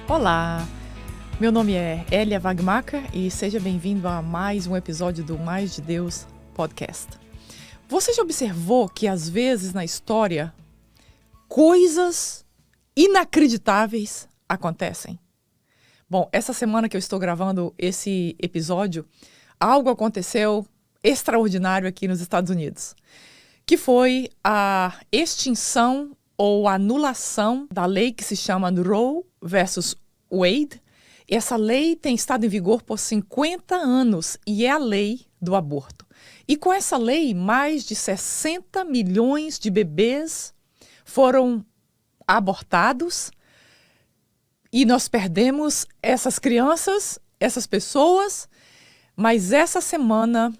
Olá, meu nome é Elia Wagmacher e seja bem-vindo a mais um episódio do Mais de Deus podcast. Você já observou que às vezes na história coisas inacreditáveis acontecem? Bom, essa semana que eu estou gravando esse episódio, algo aconteceu extraordinário aqui nos Estados Unidos, que foi a extinção ou anulação da lei que se chama Roe versus Wade. Essa lei tem estado em vigor por 50 anos e é a lei do aborto. E com essa lei, mais de 60 milhões de bebês foram abortados e nós perdemos essas crianças, essas pessoas, mas essa semana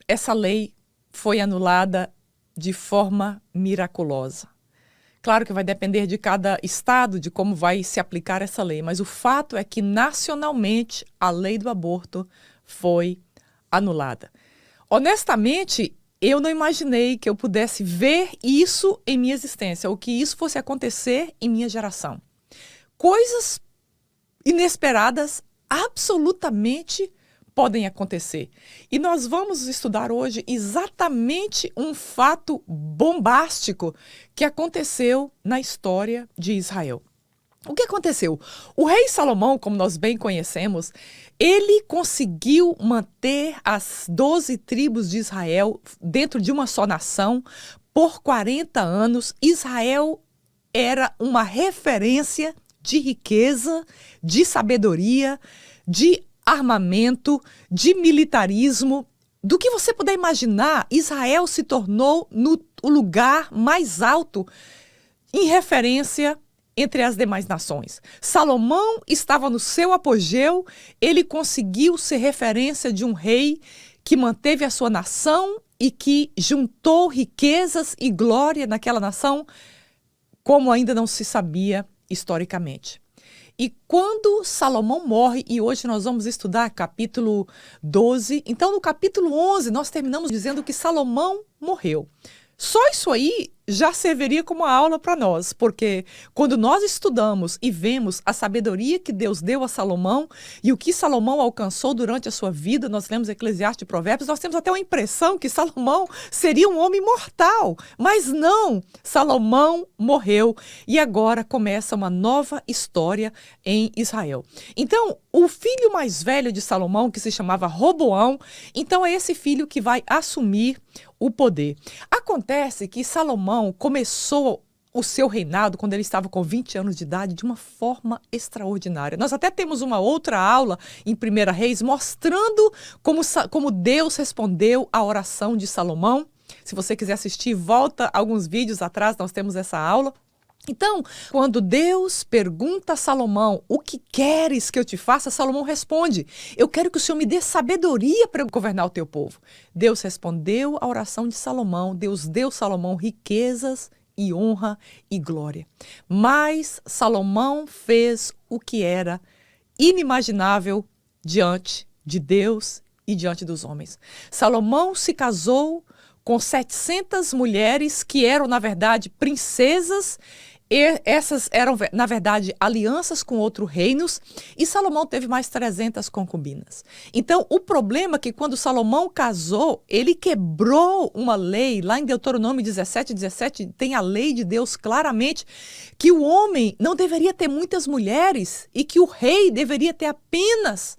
essa lei foi anulada de forma miraculosa. Claro que vai depender de cada estado, de como vai se aplicar essa lei, mas o fato é que nacionalmente a lei do aborto foi anulada. Honestamente, eu não imaginei que eu pudesse ver isso em minha existência, ou que isso fosse acontecer em minha geração. Coisas inesperadas absolutamente podem acontecer. E nós vamos estudar hoje exatamente um fato bombástico que aconteceu na história de Israel. O que aconteceu? O rei Salomão, como nós bem conhecemos, ele conseguiu manter as 12 tribos de Israel dentro de uma só nação por 40 anos. Israel era uma referência de riqueza, de sabedoria, de armamento, de militarismo. Do que você puder imaginar, Israel se tornou o lugar mais alto em referência entre as demais nações. Salomão estava no seu apogeu, ele conseguiu ser referência de um rei que manteve a sua nação e que juntou riquezas e glória naquela nação como ainda não se sabia historicamente. E quando Salomão morre, e hoje nós vamos estudar capítulo 12, então no capítulo 11 nós terminamos dizendo que Salomão morreu. Só isso aí já serviria como aula para nós, porque quando nós estudamos e vemos a sabedoria que Deus deu a Salomão e o que Salomão alcançou durante a sua vida, nós lemos Eclesiastes e Provérbios, nós temos até uma impressão que Salomão seria um homem mortal, mas não, Salomão morreu e agora começa uma nova história em Israel. Então, o filho mais velho de Salomão, que se chamava Roboão, então é esse filho que vai assumir o poder. Acontece que Salomão começou o seu reinado quando ele estava com 20 anos de idade de uma forma extraordinária. Nós até temos uma outra aula em 1 Reis mostrando como Deus respondeu à oração de Salomão. Se você quiser assistir, volta alguns vídeos atrás, nós temos essa aula. Então, quando Deus pergunta a Salomão, o que queres que eu te faça? Salomão responde, eu quero que o Senhor me dê sabedoria para eu governar o teu povo. Deus respondeu à oração de Salomão, Deus deu a Salomão riquezas e honra e glória. Mas Salomão fez o que era inimaginável diante de Deus e diante dos homens. Salomão se casou com 700 mulheres que eram, na verdade, princesas. E essas eram, na verdade, alianças com outros reinos, e Salomão teve mais 300 concubinas. Então, o problema é que quando Salomão casou, ele quebrou uma lei, lá em Deuteronômio 17 tem a lei de Deus claramente, que o homem não deveria ter muitas mulheres e que o rei deveria ter apenas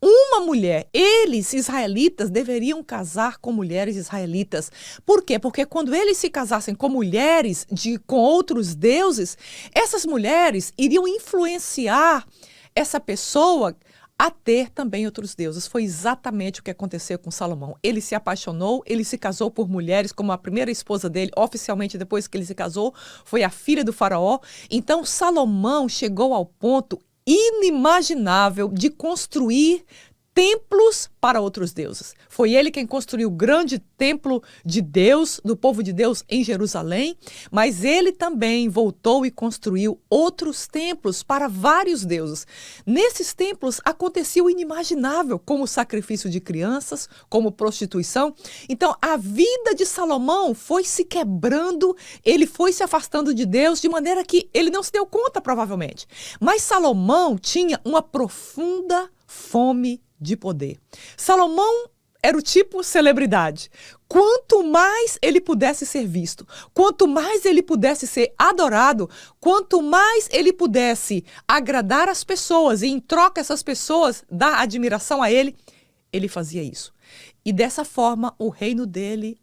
uma mulher. Eles, israelitas, deveriam casar com mulheres israelitas. Por quê? Porque quando eles se casassem com mulheres com outros deuses, essas mulheres iriam influenciar essa pessoa a ter também outros deuses. Foi exatamente o que aconteceu com Salomão. Ele se apaixonou, ele se casou por mulheres, como a primeira esposa dele, oficialmente depois que ele se casou, foi a filha do faraó. Então, Salomão chegou ao ponto inimaginável de construir templos para outros deuses. Foi ele quem construiu o grande templo de Deus, do povo de Deus em Jerusalém, mas ele também voltou e construiu outros templos para vários deuses. Nesses templos acontecia o inimaginável, como o sacrifício de crianças, como prostituição. Então a vida de Salomão foi se quebrando, ele foi se afastando de Deus de maneira que ele não se deu conta, provavelmente. Mas Salomão tinha uma profunda fome de poder. Salomão era o tipo celebridade. Quanto mais ele pudesse ser visto, quanto mais ele pudesse ser adorado, quanto mais ele pudesse agradar as pessoas e em troca essas pessoas dar admiração a ele, ele fazia isso. E dessa forma o reino dele,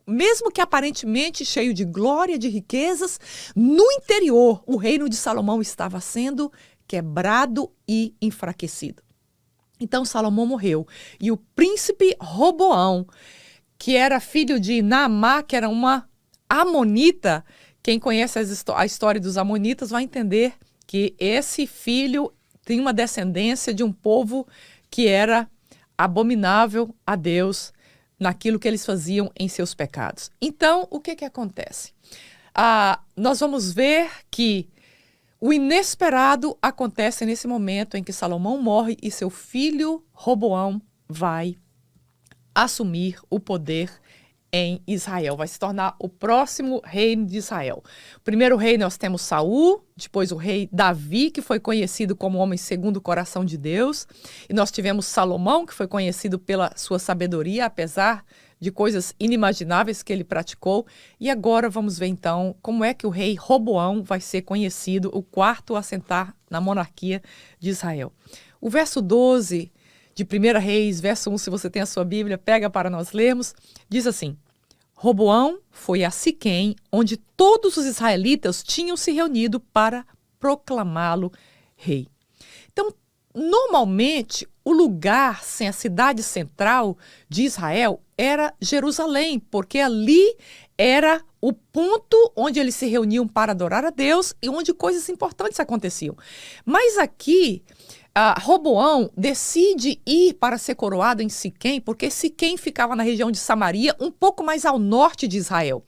mesmo que aparentemente cheio de glória, de riquezas, no interior o reino de Salomão estava sendo quebrado e enfraquecido. Então Salomão morreu e o príncipe Roboão, que era filho de Naamá, que era uma amonita, quem conhece a história dos amonitas vai entender que esse filho tem uma descendência de um povo que era abominável a Deus naquilo que eles faziam em seus pecados. Então, o que acontece? Nós vamos ver que o inesperado acontece nesse momento em que Salomão morre e seu filho Roboão vai assumir o poder em Israel. Vai se tornar o próximo rei de Israel. Primeiro rei nós temos Saul, depois o rei Davi, que foi conhecido como homem segundo o coração de Deus. E nós tivemos Salomão, que foi conhecido pela sua sabedoria, apesar de coisas inimagináveis que ele praticou. E agora vamos ver então como é que o rei Roboão vai ser conhecido, o quarto a assentar na monarquia de Israel. O verso 12 de 1 Reis, verso 1, se você tem a sua Bíblia, pega para nós lermos, diz assim: Roboão foi a Siquém, onde todos os israelitas tinham se reunido para proclamá-lo rei. Então, normalmente, o lugar sem a cidade central de Israel era Jerusalém, porque ali era o ponto onde eles se reuniam para adorar a Deus e onde coisas importantes aconteciam. Mas aqui, Roboão decide ir para ser coroado em Siquém, porque Siquém ficava na região de Samaria, um pouco mais ao norte de Israel.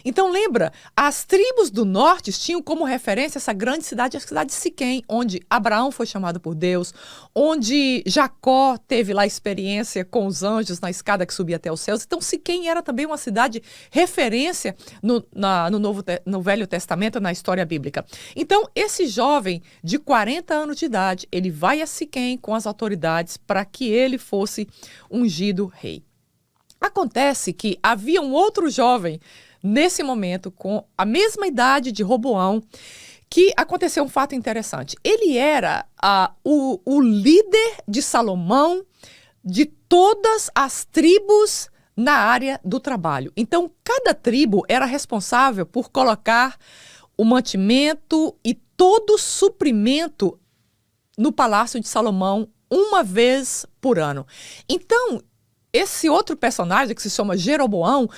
Então lembra, as tribos do norte tinham como referência essa grande cidade, a cidade de Siquém, onde Abraão foi chamado por Deus, onde Jacó teve lá experiência com os anjos na escada que subia até os céus. Então Siquém era também uma cidade referência no Velho Testamento, na história bíblica. Então esse jovem de 40 anos de idade, ele vai a Siquém com as autoridades para que ele fosse ungido rei. Acontece que havia um outro jovem nesse momento, com a mesma idade de Roboão, que aconteceu um fato interessante. Ele era o líder de Salomão de todas as tribos na área do trabalho. Então, cada tribo era responsável por colocar o mantimento e todo o suprimento no Palácio de Salomão uma vez por ano. Então, esse outro personagem que se chama Jeroboão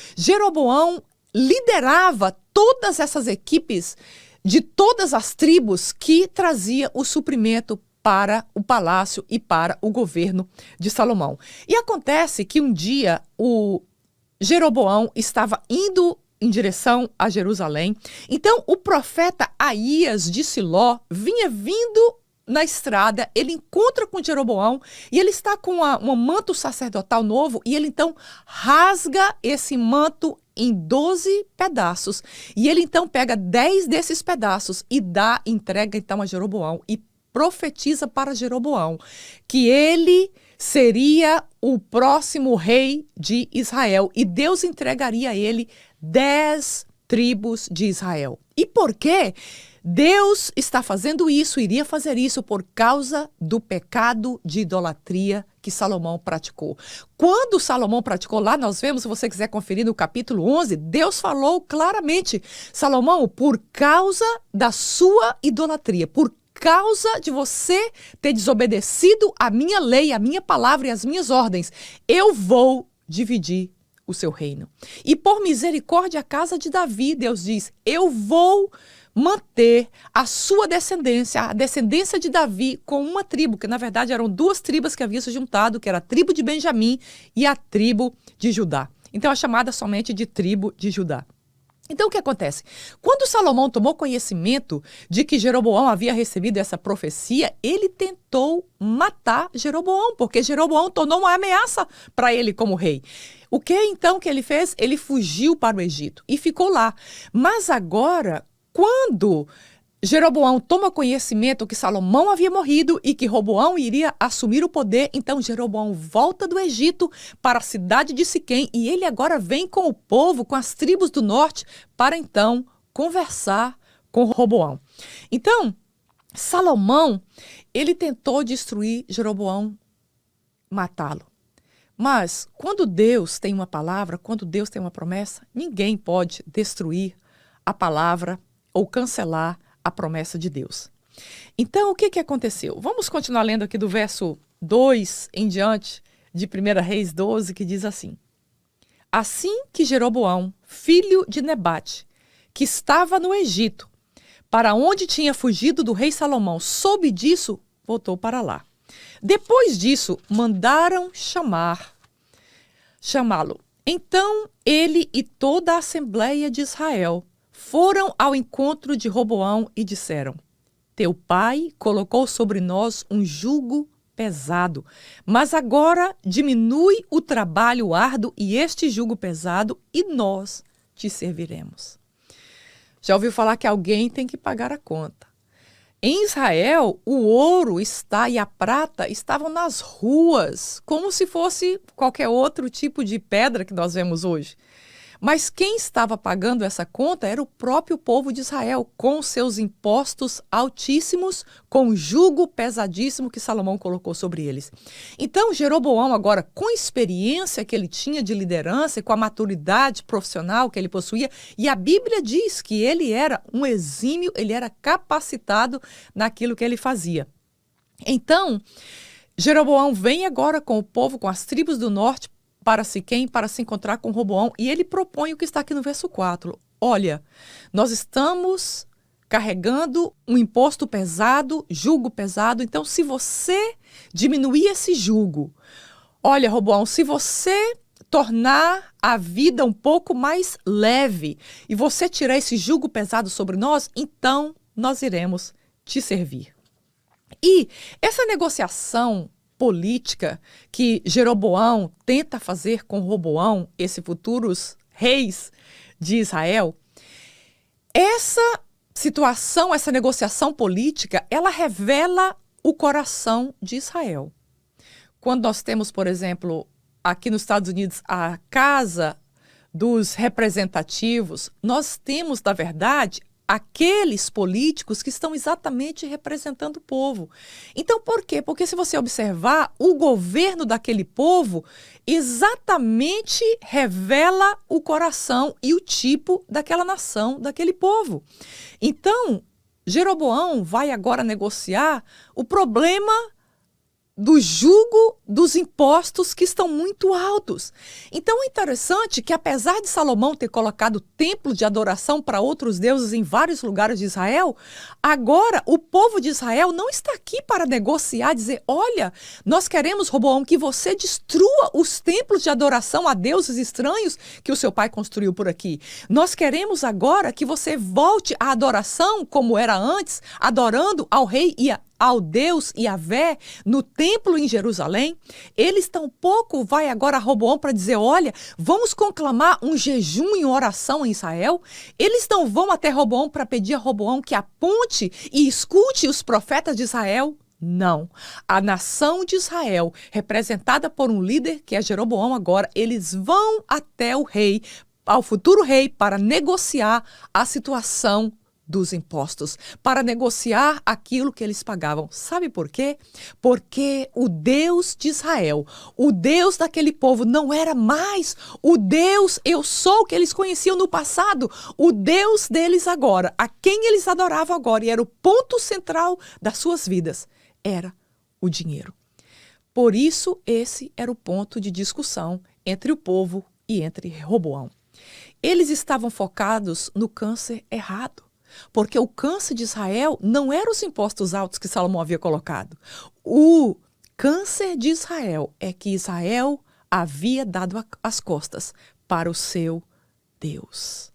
liderava todas essas equipes de todas as tribos que trazia o suprimento para o palácio e para o governo de Salomão. E acontece que um dia o Jeroboão estava indo em direção a Jerusalém. Então o profeta Aías de Siló vinha vindo na estrada, ele encontra com Jeroboão e ele está com um manto sacerdotal novo e ele então rasga esse manto em 12 pedaços. E ele então pega 10 desses pedaços e entrega então a Jeroboão e profetiza para Jeroboão que ele seria o próximo rei de Israel e Deus entregaria a ele 10 tribos de Israel. E por quê? Deus está fazendo isso, iria fazer isso por causa do pecado de idolatria que Salomão praticou. Quando Salomão praticou, lá nós vemos, se você quiser conferir no capítulo 11, Deus falou claramente: Salomão, por causa da sua idolatria, por causa de você ter desobedecido a minha lei, a minha palavra e as minhas ordens, eu vou dividir o seu reino. E por misericórdia a casa de Davi, Deus diz, eu vou manter a sua descendência, a descendência de Davi, com uma tribo, que na verdade eram duas tribos que haviam se juntado, que era a tribo de Benjamim e a tribo de Judá. Então é chamada somente de tribo de Judá. Então o que acontece? Quando Salomão tomou conhecimento de que Jeroboão havia recebido essa profecia, ele tentou matar Jeroboão, porque Jeroboão tornou uma ameaça para ele como rei. O que então que ele fez? Ele fugiu para o Egito e ficou lá. Mas agora, quando Jeroboão toma conhecimento que Salomão havia morrido e que Roboão iria assumir o poder, então Jeroboão volta do Egito para a cidade de Siquém e ele agora vem com o povo, com as tribos do norte, para então conversar com Roboão. Então, Salomão, ele tentou destruir Jeroboão, matá-lo. Mas quando Deus tem uma palavra, quando Deus tem uma promessa, ninguém pode destruir a palavra ou cancelar a promessa de Deus. Então, o que aconteceu? Vamos continuar lendo aqui do verso 2 em diante de 1 Reis 12, que diz assim: Assim que Jeroboão, filho de Nebate, que estava no Egito, para onde tinha fugido do rei Salomão, soube disso, voltou para lá. Depois disso, mandaram chamá-lo. Então, ele e toda a Assembleia de Israel foram ao encontro de Roboão e disseram: Teu pai colocou sobre nós um jugo pesado, mas agora diminui o trabalho árduo e este jugo pesado e nós te serviremos. Já ouviu falar que alguém tem que pagar a conta? Em Israel, o ouro e a prata estavam nas ruas, como se fosse qualquer outro tipo de pedra que nós vemos hoje. Mas quem estava pagando essa conta era o próprio povo de Israel, com seus impostos altíssimos, com o jugo pesadíssimo que Salomão colocou sobre eles. Então, Jeroboão, agora, com a experiência que ele tinha de liderança e com a maturidade profissional que ele possuía, e a Bíblia diz que ele era um exímio, ele era capacitado naquilo que ele fazia. Então, Jeroboão vem agora com o povo, com as tribos do norte, para Siquém, para se encontrar com Roboão, e ele propõe o que está aqui no verso 4. Olha, nós estamos carregando um imposto pesado, jugo pesado, então se você diminuir esse jugo, olha, Roboão, se você tornar a vida um pouco mais leve e você tirar esse jugo pesado sobre nós, então nós iremos te servir. E essa negociação política que Jeroboão tenta fazer com Roboão, esses futuros reis de Israel, essa situação, essa negociação política, ela revela o coração de Israel. Quando nós temos, por exemplo, aqui nos Estados Unidos, a Casa dos Representativos, nós temos, na verdade, aqueles políticos que estão exatamente representando o povo. Então, por quê? Porque se você observar, o governo daquele povo exatamente revela o coração e o tipo daquela nação, daquele povo. Então, Jeroboão vai agora negociar o problema do jugo dos impostos que estão muito altos. Então é interessante que, apesar de Salomão ter colocado templo de adoração para outros deuses em vários lugares de Israel, agora o povo de Israel não está aqui para negociar, dizer, olha, nós queremos, Roboão, que você destrua os templos de adoração a deuses estranhos que o seu pai construiu por aqui. Nós queremos agora que você volte à adoração como era antes, adorando ao rei e ao Deus Yahvé no templo em Jerusalém. Eles tampouco vai agora a Roboão para dizer, olha, vamos conclamar um jejum e uma oração em Israel. Eles não vão até Roboão para pedir a Roboão que aponte e escute os profetas de Israel. Não. A nação de Israel, representada por um líder que é Jeroboão agora, eles vão até o rei, ao futuro rei, para negociar a situação dos impostos, para negociar aquilo que eles pagavam. Sabe por quê? Porque o Deus de Israel, o Deus daquele povo, não era mais o Deus eu sou que eles conheciam no passado. O Deus deles agora, a quem eles adoravam agora, e era o ponto central das suas vidas, era o dinheiro. Por isso, esse era o ponto de discussão entre o povo e entre Roboão. Eles estavam focados no câncer errado. Porque o câncer de Israel não eram os impostos altos que Salomão havia colocado. O câncer de Israel é que Israel havia dado as costas para o seu Deus.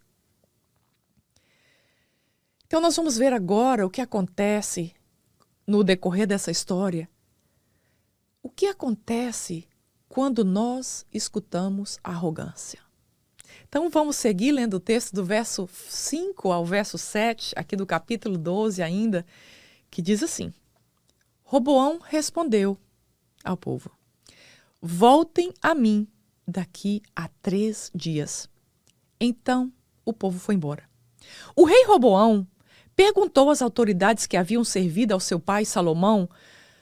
Então nós vamos ver agora o que acontece no decorrer dessa história. O que acontece quando nós escutamos a arrogância? Então vamos seguir lendo o texto do verso 5 ao verso 7, aqui do capítulo 12 ainda, que diz assim: Roboão respondeu ao povo: voltem a mim daqui a 3 dias. Então o povo foi embora. O rei Roboão perguntou às autoridades que haviam servido ao seu pai Salomão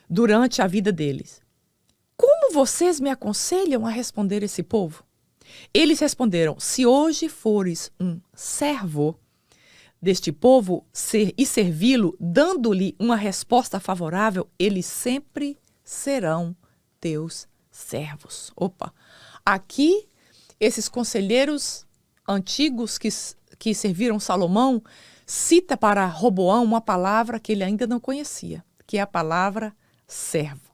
durante a vida deles: como vocês me aconselham a responder esse povo? Eles responderam: se hoje fores um servo deste povo e servi-lo, dando-lhe uma resposta favorável, eles sempre serão teus servos. Opa! Aqui, esses conselheiros antigos que serviram Salomão cita para Roboão uma palavra que ele ainda não conhecia, que é a palavra servo.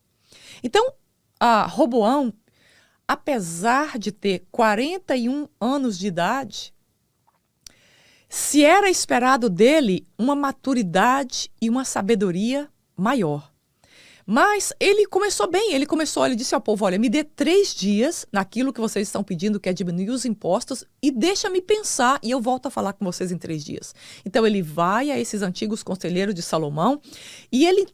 Então, Roboão, apesar de ter 41 anos de idade, se era esperado dele uma maturidade e uma sabedoria maior. Mas ele começou bem, ele disse ao povo: olha, me dê 3 dias naquilo que vocês estão pedindo, que é diminuir os impostos, e deixa-me pensar, e eu volto a falar com vocês em 3 dias. Então ele vai a esses antigos conselheiros de Salomão, e eles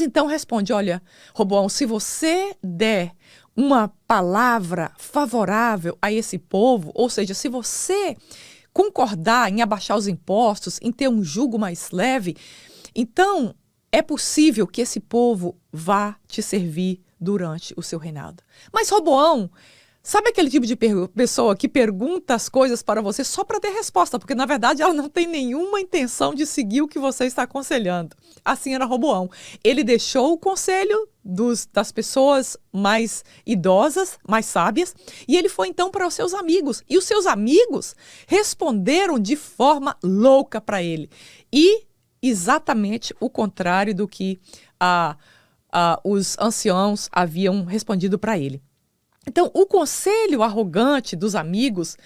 então respondem: olha, Roboão, se você der uma palavra favorável a esse povo, ou seja, se você concordar em abaixar os impostos, em ter um jugo mais leve, então é possível que esse povo vá te servir durante o seu reinado. Mas Roboão, sabe aquele tipo de pessoa que pergunta as coisas para você só para ter resposta, porque na verdade ela não tem nenhuma intenção de seguir o que você está aconselhando. Assim era Roboão. Ele deixou o conselho das pessoas mais idosas, mais sábias, e ele foi então para os seus amigos. E os seus amigos responderam de forma louca para ele. E exatamente o contrário do que os anciãos haviam respondido para ele. Então, o conselho arrogante dos amigos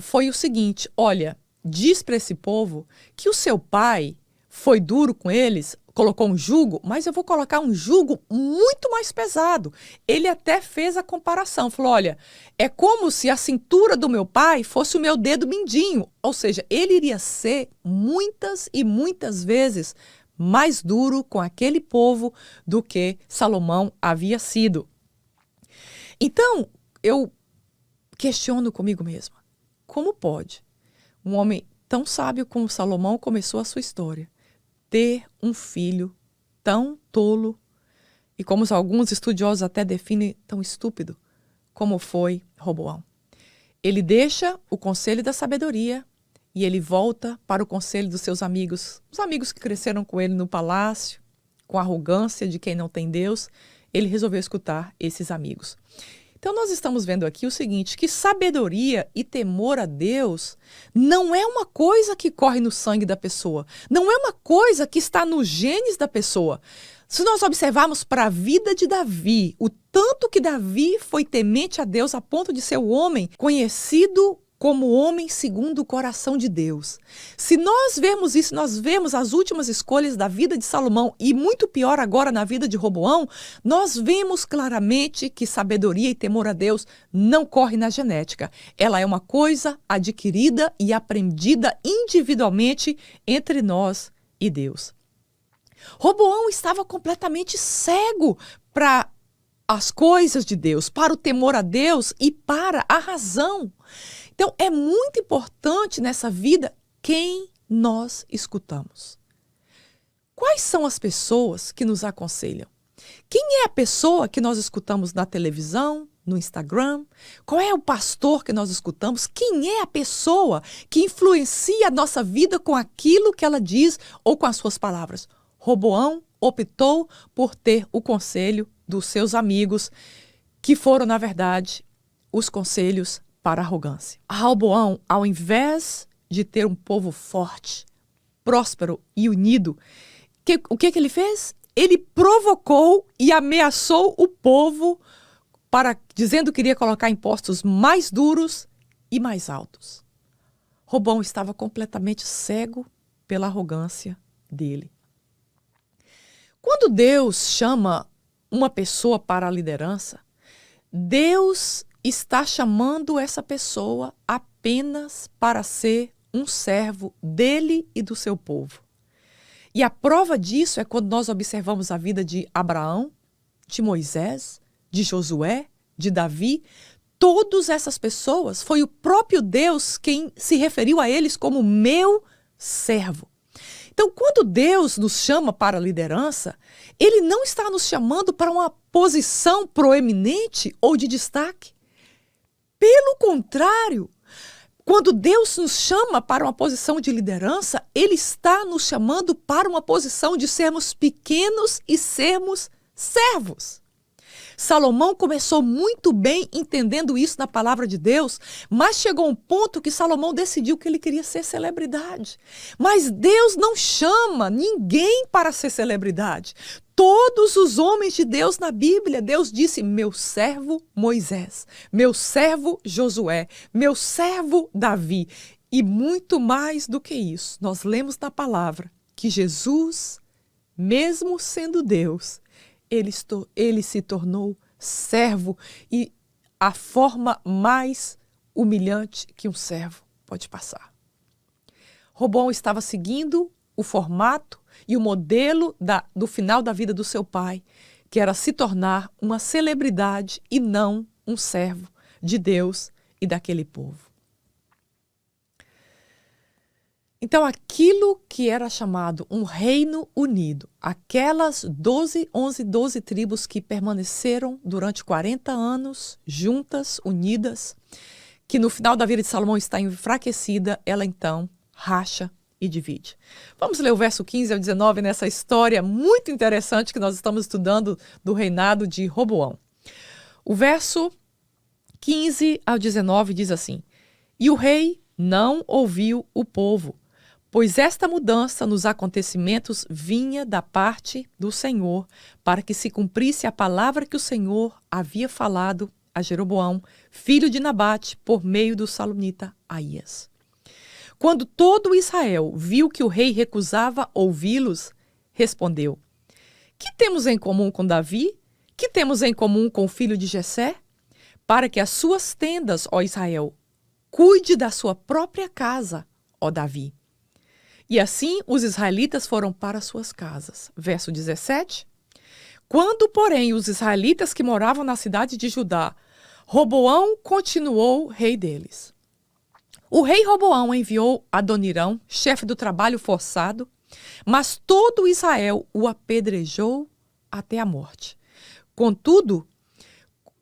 foi o seguinte: olha, diz para esse povo que o seu pai foi duro com eles, colocou um jugo, mas eu vou colocar um jugo muito mais pesado. Ele até fez a comparação, falou: olha, é como se a cintura do meu pai fosse o meu dedo mindinho, ou seja, ele iria ser muitas e muitas vezes mais duro com aquele povo do que Salomão havia sido. Então, eu questiono comigo mesma: como pode um homem tão sábio como Salomão começou a sua história ter um filho tão tolo e, como alguns estudiosos até definem, tão estúpido como foi Roboão? Ele deixa o conselho da sabedoria e ele volta para o conselho dos seus amigos, os amigos que cresceram com ele no palácio, com a arrogância de quem não tem Deus. Ele resolveu escutar esses amigos. Então nós estamos vendo aqui o seguinte, que sabedoria e temor a Deus não é uma coisa que corre no sangue da pessoa, não é uma coisa que está nos genes da pessoa. Se nós observarmos para a vida de Davi, o tanto que Davi foi temente a Deus a ponto de ser o homem conhecido como homem segundo o coração de Deus. Se nós vemos isso, nós vemos as últimas escolhas da vida de Salomão e muito pior agora na vida de Roboão, nós vemos claramente que sabedoria e temor a Deus não corre na genética. Ela é uma coisa adquirida e aprendida individualmente entre nós e Deus. Roboão estava completamente cego para as coisas de Deus, para o temor a Deus e para a razão. Então, é muito importante nessa vida quem nós escutamos. Quais são as pessoas que nos aconselham? Quem é a pessoa que nós escutamos na televisão, no Instagram? Qual é o pastor que nós escutamos? Quem é a pessoa que influencia a nossa vida com aquilo que ela diz ou com as suas palavras? Roboão optou por ter o conselho dos seus amigos, que foram, na verdade, os conselhos para a arrogância. Roboão, ao invés de ter um povo forte, próspero e unido, o que ele fez? Ele provocou e ameaçou o povo dizendo que iria colocar impostos mais duros e mais altos. Roboão estava completamente cego pela arrogância dele. Quando Deus chama uma pessoa para a liderança, Deus está chamando essa pessoa apenas para ser um servo dele e do seu povo. E a prova disso é quando nós observamos a vida de Abraão, de Moisés, de Josué, de Davi. Todas essas pessoas, foi o próprio Deus quem se referiu a eles como meu servo. Então, quando Deus nos chama para a liderança, Ele não está nos chamando para uma posição proeminente ou de destaque. Pelo contrário, quando Deus nos chama para uma posição de liderança, Ele está nos chamando para uma posição de sermos pequenos e sermos servos. Salomão começou muito bem entendendo isso na palavra de Deus, mas chegou um ponto que Salomão decidiu que ele queria ser celebridade. Mas Deus não chama ninguém para ser celebridade. Todos os homens de Deus na Bíblia, Deus disse, meu servo Moisés, meu servo Josué, meu servo Davi. E muito mais do que isso, nós lemos na palavra que Jesus, mesmo sendo Deus, ele se tornou servo, e a forma mais humilhante que um servo pode passar. Roboão estava seguindo o formato e o modelo do final da vida do seu pai, que era se tornar uma celebridade e não um servo de Deus e daquele povo. Então, aquilo que era chamado um reino unido, aquelas 12 tribos que permaneceram durante 40 anos, juntas, unidas, que no final da vida de Salomão está enfraquecida, ela então racha e divide. Vamos ler o verso 15 ao 19 nessa história muito interessante que nós estamos estudando do reinado de Roboão. O verso 15 ao 19 diz assim: E o rei não ouviu o povo, pois esta mudança nos acontecimentos vinha da parte do Senhor, para que se cumprisse a palavra que o Senhor havia falado a Jeroboão, filho de Nabate, por meio do salonita Aías. Quando todo Israel viu que o rei recusava ouvi-los, respondeu: Que temos em comum com Davi? Que temos em comum com o filho de Jessé? Para que as suas tendas, ó Israel, cuide da sua própria casa, ó Davi. E assim os israelitas foram para suas casas. Verso 17. Quando, porém, os israelitas que moravam na cidade de Judá, Roboão continuou rei deles. O rei Roboão enviou Adonirão, chefe do trabalho forçado, mas todo Israel o apedrejou até a morte. Contudo,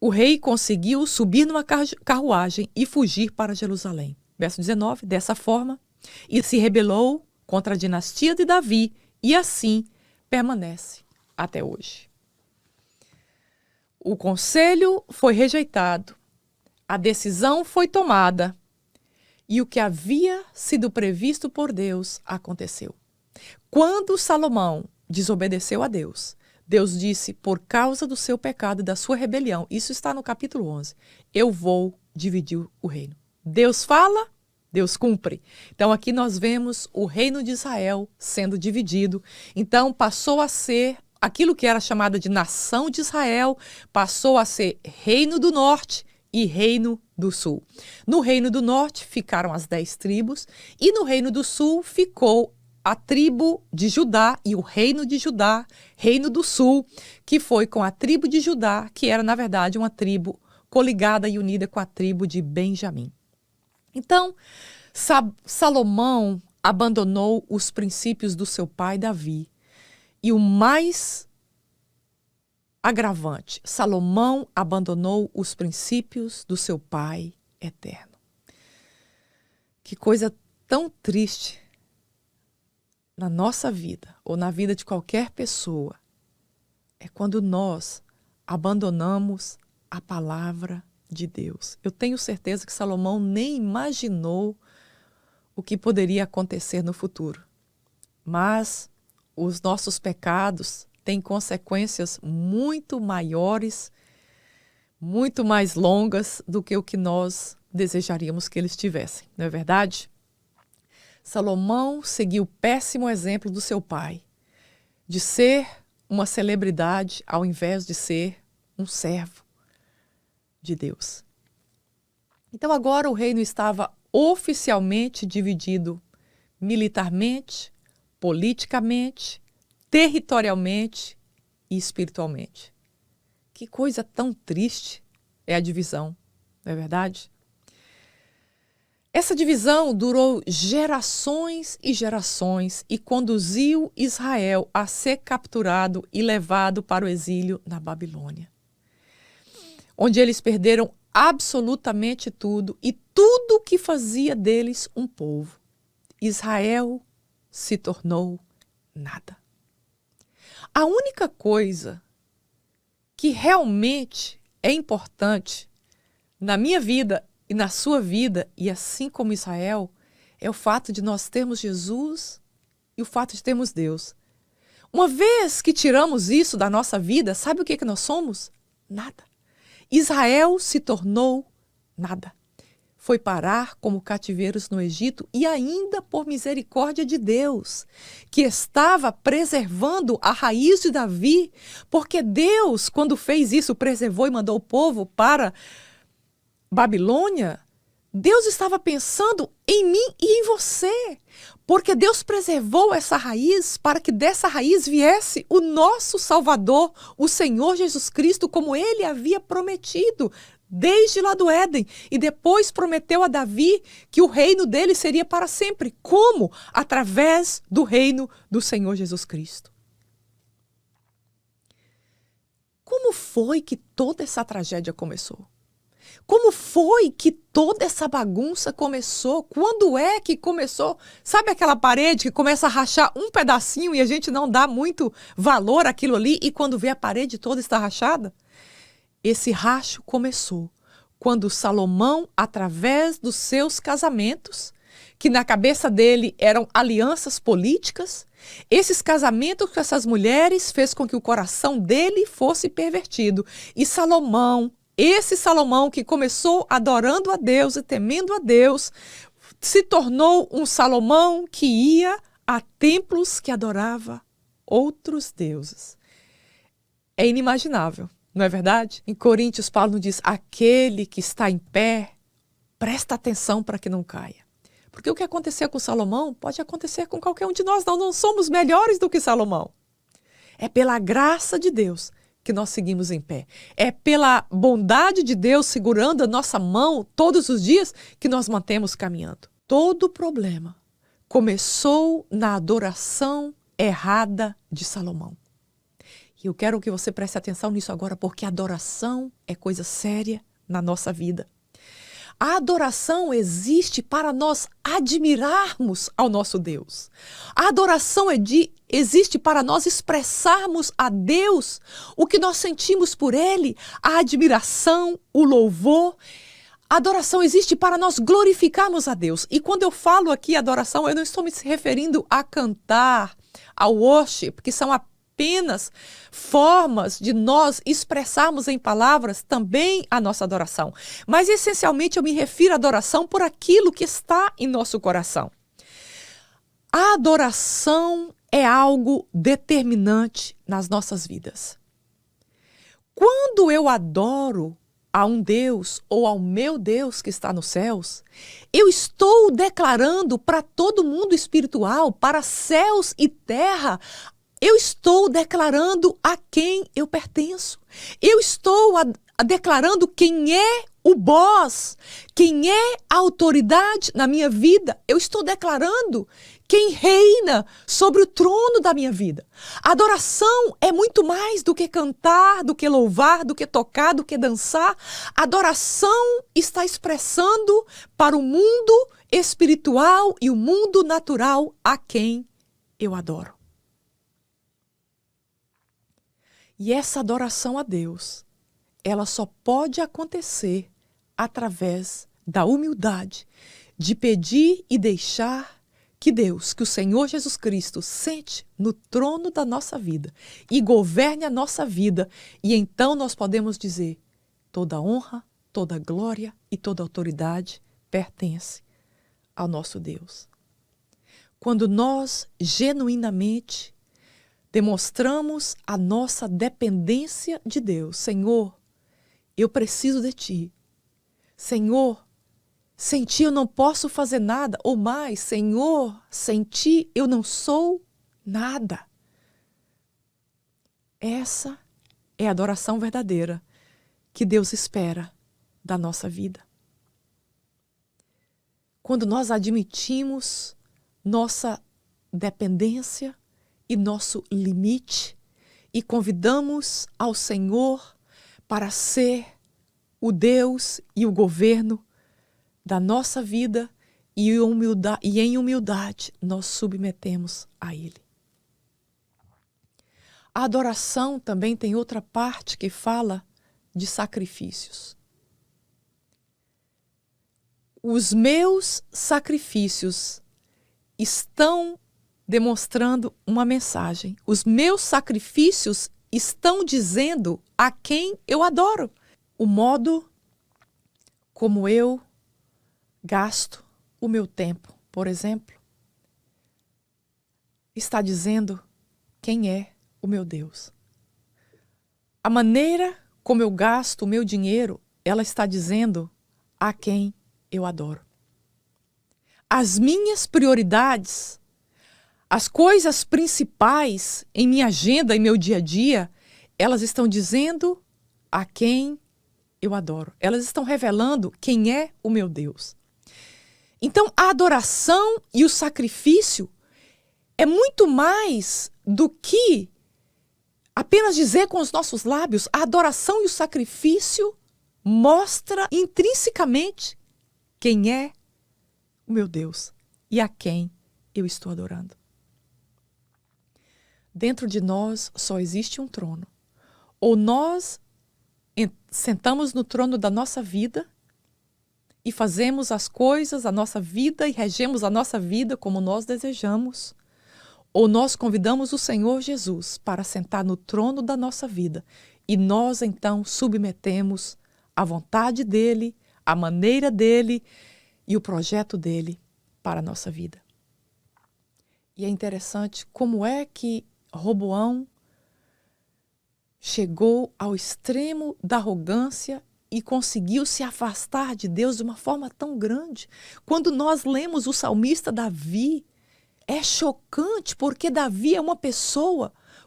o rei conseguiu subir numa carruagem e fugir para Jerusalém. Verso 19. Dessa forma, e se rebelou contra a dinastia de Davi, e assim permanece até hoje. O conselho foi rejeitado, a decisão foi tomada, e o que havia sido previsto por Deus aconteceu. Quando Salomão desobedeceu a Deus, Deus disse, por causa do seu pecado e da sua rebelião, isso está no capítulo 11, eu vou dividir o reino. Deus fala, Deus cumpre. Então aqui nós vemos o reino de Israel sendo dividido. Então passou a ser aquilo que era chamado de nação de Israel, passou a ser reino do norte e reino do sul. No reino do norte ficaram as 10 tribos e no reino do sul ficou a tribo de Judá e o reino de Judá, reino do sul, que foi com a tribo de Judá, que era na verdade uma tribo coligada e unida com a tribo de Benjamim. Então, Salomão abandonou os princípios do seu pai Davi. E o mais agravante, Salomão abandonou os princípios do seu pai eterno. Que coisa tão triste na nossa vida, ou na vida de qualquer pessoa, é quando nós abandonamos a palavra de Deus. Eu tenho certeza que Salomão nem imaginou o que poderia acontecer no futuro. Mas os nossos pecados têm consequências muito maiores, muito mais longas do que o que nós desejaríamos que eles tivessem, não é verdade? Salomão seguiu o péssimo exemplo do seu pai, de ser uma celebridade ao invés de ser um servo de Deus. Então agora o reino estava oficialmente dividido militarmente, politicamente, territorialmente e espiritualmente. Que coisa tão triste é a divisão, não é verdade? Essa divisão durou gerações e gerações e conduziu Israel a ser capturado e levado para o exílio na Babilônia, onde eles perderam absolutamente tudo e tudo que fazia deles um povo. Israel se tornou nada. A única coisa que realmente é importante na minha vida e na sua vida, e assim como Israel, é o fato de nós termos Jesus e o fato de termos Deus. Uma vez que tiramos isso da nossa vida, sabe o que nós somos? Nada. Israel se tornou nada. Foi parar como cativeiros no Egito e ainda por misericórdia de Deus, que estava preservando a raiz de Davi, porque Deus, quando fez isso, preservou e mandou o povo para Babilônia, Deus estava pensando em mim e em você, porque Deus preservou essa raiz para que dessa raiz viesse o nosso Salvador, o Senhor Jesus Cristo, como Ele havia prometido desde lá do Éden, e depois prometeu a Davi que o reino dele seria para sempre. Como? Através do reino do Senhor Jesus Cristo. Como foi que toda essa tragédia começou? Como foi que toda essa bagunça começou? Quando é que começou? Sabe aquela parede que começa a rachar um pedacinho e a gente não dá muito valor àquilo ali e quando vê a parede toda está rachada? Esse racho começou quando Salomão, através dos seus casamentos, que na cabeça dele eram alianças políticas, esses casamentos com essas mulheres fez com que o coração dele fosse pervertido. E Salomão, esse Salomão que começou adorando a Deus e temendo a Deus, se tornou um Salomão que ia a templos que adorava outros deuses. É inimaginável, não é verdade? Em Coríntios, Paulo diz, aquele que está em pé, presta atenção para que não caia. Porque o que aconteceu com Salomão pode acontecer com qualquer um de nós. Nós não somos melhores do que Salomão. É pela graça de Deus que nós seguimos em pé. É pela bondade de Deus segurando a nossa mão todos os dias que nós mantemos caminhando. Todo problema começou na adoração errada de Salomão. E eu quero que você preste atenção nisso agora, porque adoração é coisa séria na nossa vida. A adoração existe para nós admirarmos ao nosso Deus. A adoração existe para nós expressarmos a Deus o que nós sentimos por Ele, a admiração, o louvor. A adoração existe para nós glorificarmos a Deus. E quando eu falo aqui adoração, eu não estou me referindo a cantar, ao worship, que são apenas formas de nós expressarmos em palavras também a nossa adoração. Mas, essencialmente, eu me refiro à adoração por aquilo que está em nosso coração. A adoração é algo determinante nas nossas vidas. Quando eu adoro a um Deus ou ao meu Deus que está nos céus, eu estou declarando para todo mundo espiritual, para céus e terra, eu estou declarando a quem eu pertenço. Eu estou declarando quem é o boss, quem é a autoridade na minha vida. Eu estou declarando quem reina sobre o trono da minha vida. A adoração é muito mais do que cantar, do que louvar, do que tocar, do que dançar. A adoração está expressando para o mundo espiritual e o mundo natural a quem eu adoro. E essa adoração a Deus, ela só pode acontecer através da humildade, de pedir e deixar que Deus, que o Senhor Jesus Cristo, sente no trono da nossa vida e governe a nossa vida. E então nós podemos dizer: toda honra, toda glória e toda autoridade pertence ao nosso Deus. Quando nós genuinamente demonstramos a nossa dependência de Deus: Senhor, eu preciso de Ti. Senhor, sem Ti eu não posso fazer nada. Ou mais, Senhor, sem Ti eu não sou nada. Essa é a adoração verdadeira que Deus espera da nossa vida. Quando nós admitimos nossa dependência e nosso limite e convidamos ao Senhor para ser o Deus e o governo da nossa vida, e em humildade nós submetemos a Ele. A adoração também tem outra parte que fala de sacrifícios. Os meus sacrifícios estão demonstrando uma mensagem. Os meus sacrifícios estão dizendo a quem eu adoro. O modo como eu gasto o meu tempo, por exemplo, está dizendo quem é o meu Deus. A maneira como eu gasto o meu dinheiro, ela está dizendo a quem eu adoro. As minhas prioridades, as coisas principais em minha agenda, em meu dia a dia, elas estão dizendo a quem eu adoro. Elas estão revelando quem é o meu Deus. Então, a adoração e o sacrifício é muito mais do que apenas dizer com os nossos lábios. A adoração e o sacrifício mostra intrinsecamente quem é o meu Deus e a quem eu estou adorando. Dentro de nós só existe um trono. Ou nós sentamos no trono da nossa vida e fazemos as coisas, a nossa vida, e regemos a nossa vida como nós desejamos, ou nós convidamos o Senhor Jesus para sentar no trono da nossa vida e nós então submetemos a vontade dele, a maneira dele e o projeto dele para a nossa vida. E é interessante como é que Roboão chegou ao extremo da arrogância e conseguiu se afastar de Deus de uma forma tão grande. Quando nós lemos o salmista Davi, é chocante, porque Davi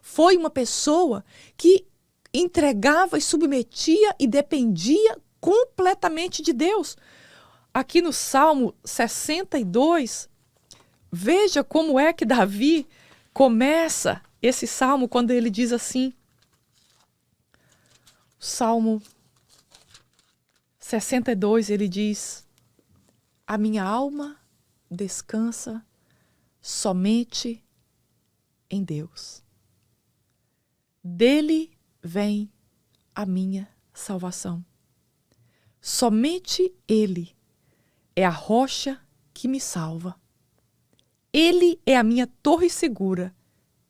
foi uma pessoa que entregava e submetia e dependia completamente de Deus. Aqui no Salmo 62, veja como é que Davi começa esse salmo quando ele diz assim, Salmo 62, ele diz: a minha alma descansa somente em Deus. Dele vem a minha salvação. Somente Ele é a rocha que me salva. Ele é a minha torre segura.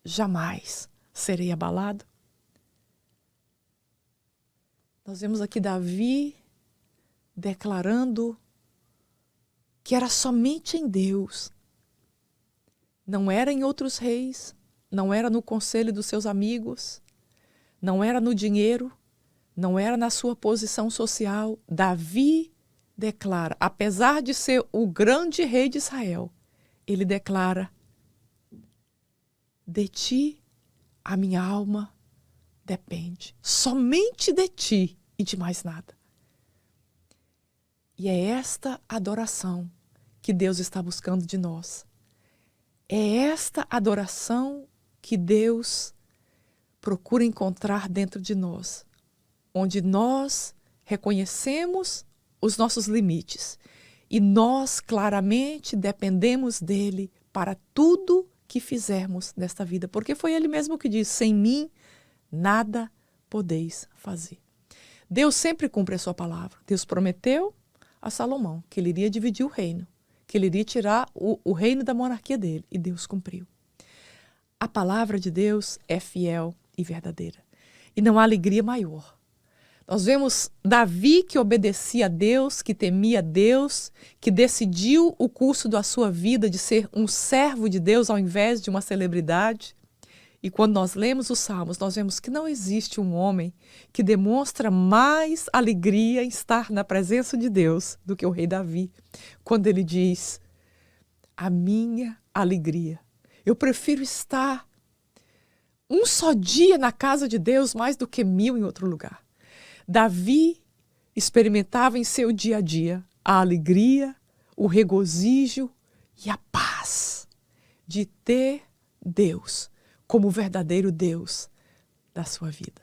Jamais serei abalado. Nós vemos aqui Davi declarando que era somente em Deus. Não era em outros reis, não era no conselho dos seus amigos, não era no dinheiro, não era na sua posição social. Davi declara, apesar de ser o grande rei de Israel, ele declara: de ti a minha alma depende. Somente de ti e de mais nada. E é esta adoração que Deus está buscando de nós. É esta adoração que Deus procura encontrar dentro de nós, onde nós reconhecemos os nossos limites e nós claramente dependemos dele para tudo que fizermos nesta vida, porque foi ele mesmo que disse: sem mim nada podeis fazer. Deus sempre cumpre a sua palavra. Deus prometeu a Salomão que ele iria dividir o reino que ele iria tirar o reino da monarquia dele. E Deus cumpriu. A palavra de Deus é fiel e verdadeira. E não há alegria maior. Nós vemos Davi que obedecia a Deus, que temia a Deus, que decidiu o curso da sua vida de ser um servo de Deus ao invés de uma celebridade. E quando nós lemos os Salmos, nós vemos que não existe um homem que demonstra mais alegria em estar na presença de Deus do que o rei Davi, quando ele diz: a minha alegria. Eu prefiro estar um só dia na casa de Deus mais do que 1000 em outro lugar. Davi experimentava em seu dia a dia a alegria, o regozijo e a paz de ter Deus como o verdadeiro Deus da sua vida.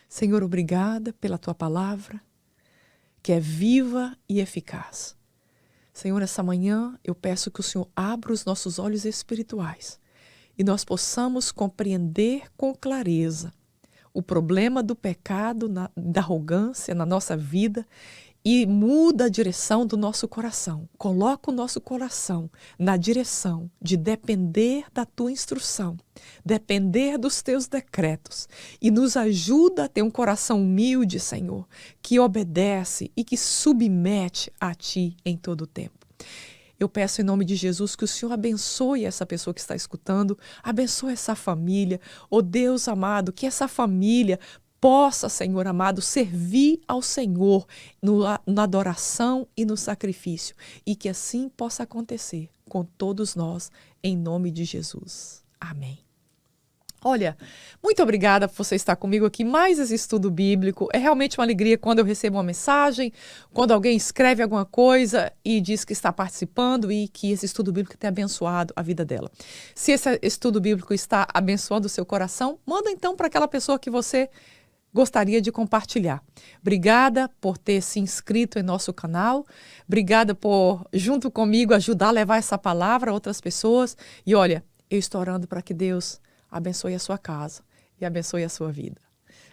Senhor, obrigada pela tua palavra, que é viva e eficaz. Senhor, essa manhã eu peço que o Senhor abra os nossos olhos espirituais e nós possamos compreender com clareza o problema do pecado, da arrogância na nossa vida e muda a direção do nosso coração. Coloca o nosso coração na direção de depender da tua instrução, depender dos teus decretos e nos ajuda a ter um coração humilde, Senhor, que obedece e que submete a ti em todo o tempo. Eu peço em nome de Jesus que o Senhor abençoe essa pessoa que está escutando, abençoe essa família. Oh Deus amado, que essa família possa, Senhor amado, servir ao Senhor na adoração e no sacrifício. E que assim possa acontecer com todos nós, em nome de Jesus. Amém. Olha, muito obrigada por você estar comigo aqui, mais esse estudo bíblico. É realmente uma alegria quando eu recebo uma mensagem, quando alguém escreve alguma coisa e diz que está participando e que esse estudo bíblico tem abençoado a vida dela. Se esse estudo bíblico está abençoando o seu coração, manda então para aquela pessoa que você gostaria de compartilhar. Obrigada por ter se inscrito em nosso canal. Obrigada por, junto comigo, ajudar a levar essa palavra a outras pessoas. E olha, eu estou orando para que Deus abençoe a sua casa e abençoe a sua vida.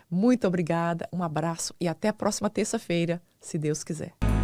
Muito obrigada, um abraço e até a próxima terça-feira, se Deus quiser.